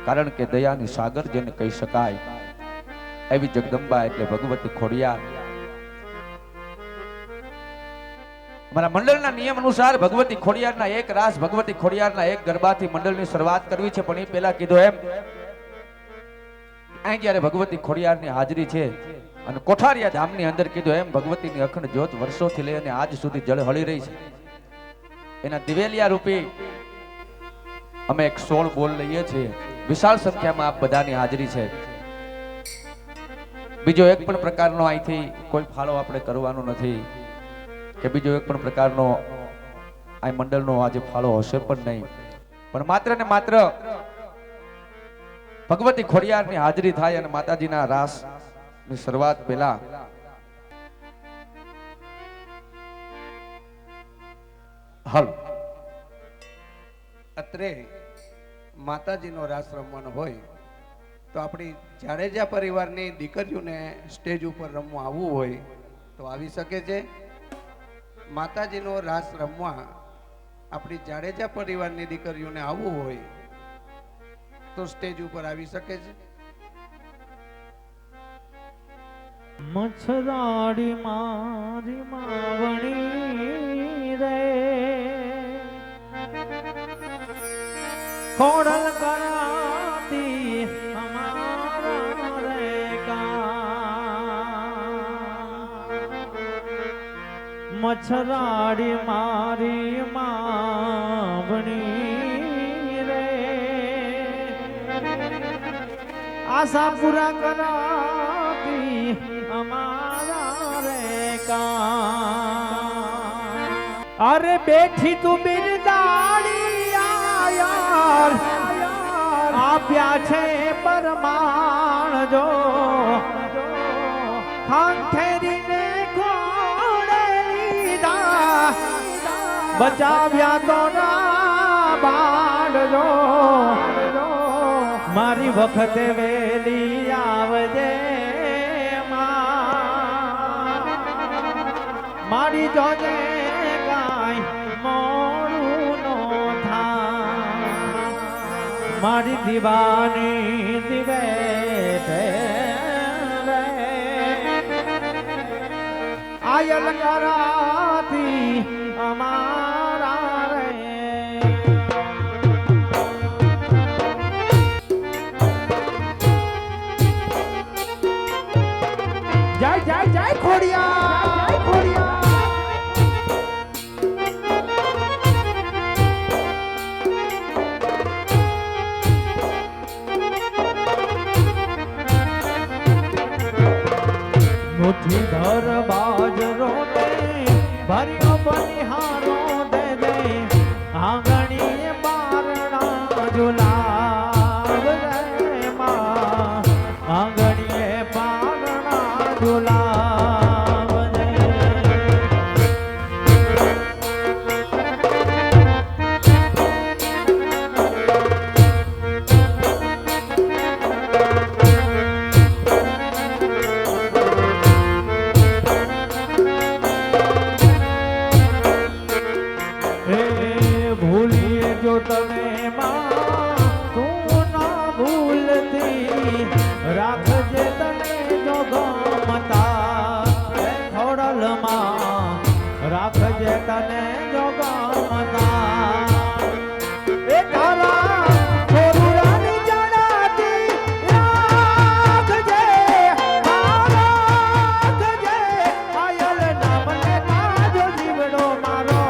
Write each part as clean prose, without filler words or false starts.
કારણ કે દયાની સાગર જેને કહી શકાય એવી જગદંબા એટલે ભગવતી ખોડિયાર. અમારા મંડળના નિયમ અનુસાર ભગવતી ખોડિયારના એક રાસ, ભગવતી ખોડિયારના એક ગરબાથી મંડળની શરૂઆત કરવી છે. પણ એ પહેલા કીધું એમ અહીં જ્યારે ભગવતી ખોડિયારની હાજરી છે અને કોઠારિયા ધામની અંદર કીધું એમ ભગવતીની અખંડ જ્યોત વર્ષોથી લઈ અને આજ સુધી જળ હળી રહી છે. એના દિવેલિયા રૂપી અમે એક 16 બોલ લઈએ છીએ. વિશાળ સંખ્યામાં આપ બધાની હાજરી છે. બીજો એક પણ પ્રકારનો અહીંથી કોઈ ફાળો આપણે કરવાનો નથી કે બીજો એક પણ પ્રકારનો આ મંડળનો આજે ફાળો હશે પણ નહીં. પણ માત્ર ને માત્ર ભગવતી ખોડિયારની હાજરી થાય અને માતાજીના રાસની શરૂઆત પહેલા હલ અત્રે માતાજીનો રાસ રમવાનો હોય તો આપણી જાડેજા પરિવારની દીકરીઓને સ્ટેજ ઉપર રમવા આવવું હોય તો આવી શકે છે. માતાજીનો રાસ રમવા આપણી જાડેજા પરિવારની દીકરીઓને આવવું હોય તો સ્ટેજ ઉપર આવી શકે છે. મચ્છરાડી મારી માવણી રે ખોડલ કરાતી અમારા રે મચ્છરાડી મારી માવણી રે આશા પૂરા કરાતી અમારા રે અરે બેઠી તું બિરદાડી યાર આપ્યા છે પરમાણ જો ખાંખેરીને ખોડે લીધા બચાવ્યા તો ના બાળજો મારી વખતે વેલી આવજે મારી જોજે કાંઈ મોડું નો થાય મારી દીવાની દિવે આયલ કરાતી અમારા રે જય જય જય ખોડિયા જય ખોડિયા મુઠ્ઠીધર બાજરો દે ભર્યો બનિહારો દે દે આંગણીએ બારણા ઝુલાવ રે માં આંગણીએ બારણા ઝુલાવ રે ભૂલીએ જો તને માં તું ના ભૂલતી રાખજે તને જો ગમતા ખોડલ માં રાખજે તને જો ગમતા એ તારા છોરુરાની જણાતી રાખજે રાખજે આયલ નામ લેતા જો જીવડો મારો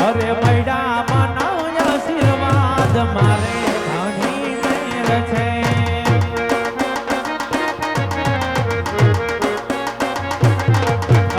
અરે મૈડા મનાવ આશીર્વાદ મારે ઘણી મેર છે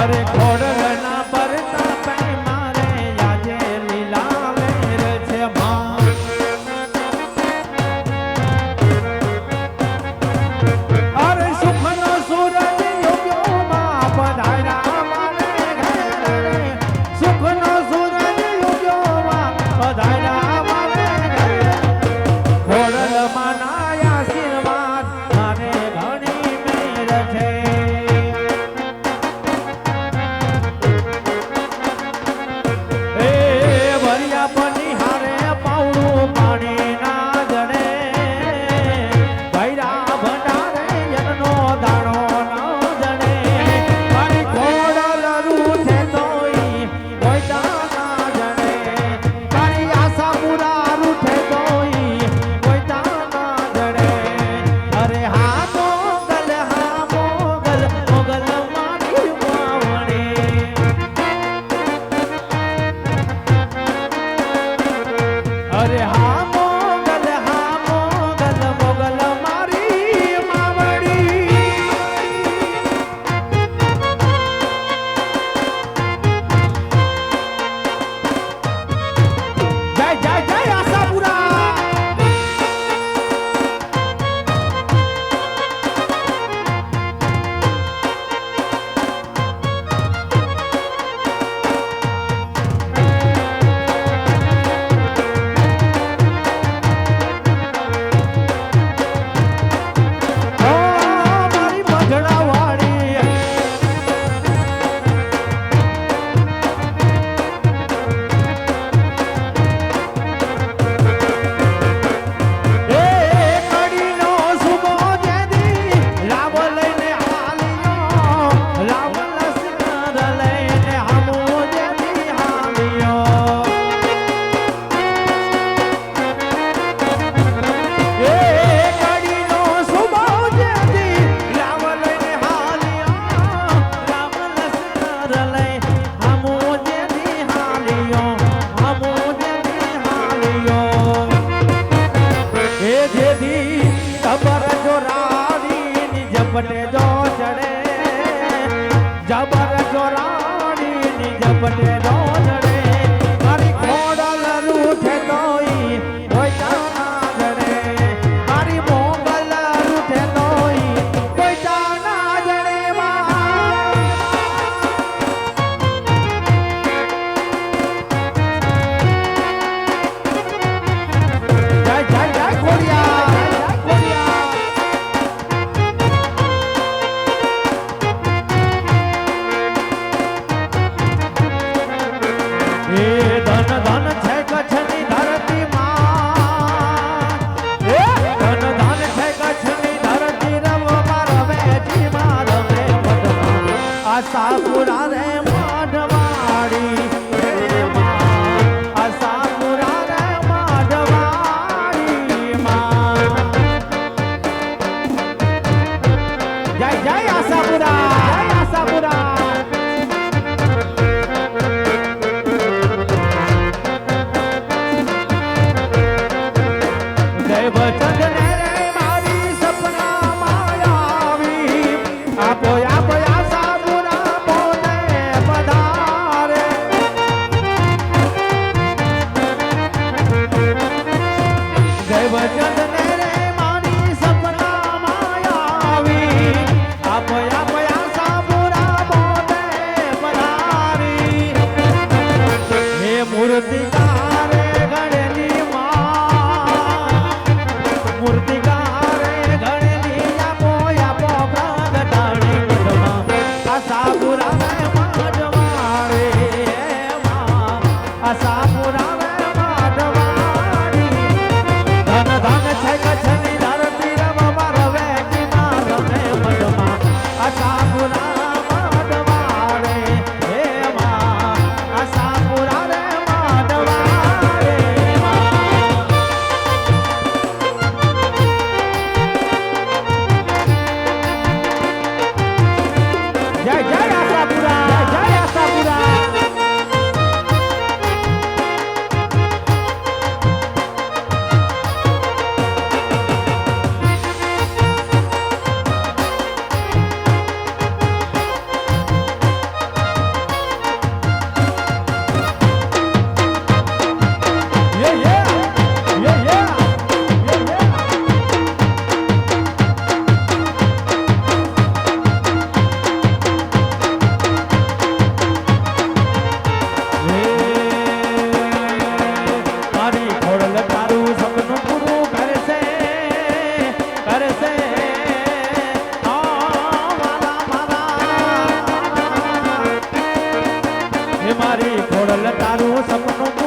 અરે ખોડલના પરતાપે મારે આજે લીલા વેર છે માં અરે સુખ અરે હા મોગલ મોગલ મારી માવડી જય જય જય આશાપુરા ઝપટે જો ચડે જબર ચોરાણી ની ઝપટે જો ચડે મારી ખોડલ રૂઠે તોઈ કોઈ ના જડે મારી મોગલ રૂઠે તોઈ કોઈ ના જડે જય જય જય ખોડિયા આશાપુરા રે માઢવાડી આશાપુરા રે માઢવાડી જય જય આશાપુરા આશાપુરા જય વચન ને રે મારી સપના માયાવી આપો આપો વચન ને રે મારી સપના માયાવી આપયા પયા સાબુરા બોલે પધારી હે મૂર્તિકારે ગણેલી મૂર્તિકારે ગણેલી આપો આપો પ્રગટાણી આ સાબુરા માડવારે આ સાબુરા ધન છે કચ્છની ધરતી રમવા રવે કિના રમે મનમાં આશાપુરા માડવારે હે માં આશાપુરા રે માડવારે જય જય આશાપુરા જય આશાપુરા મારી ખોડલ તારું સપનું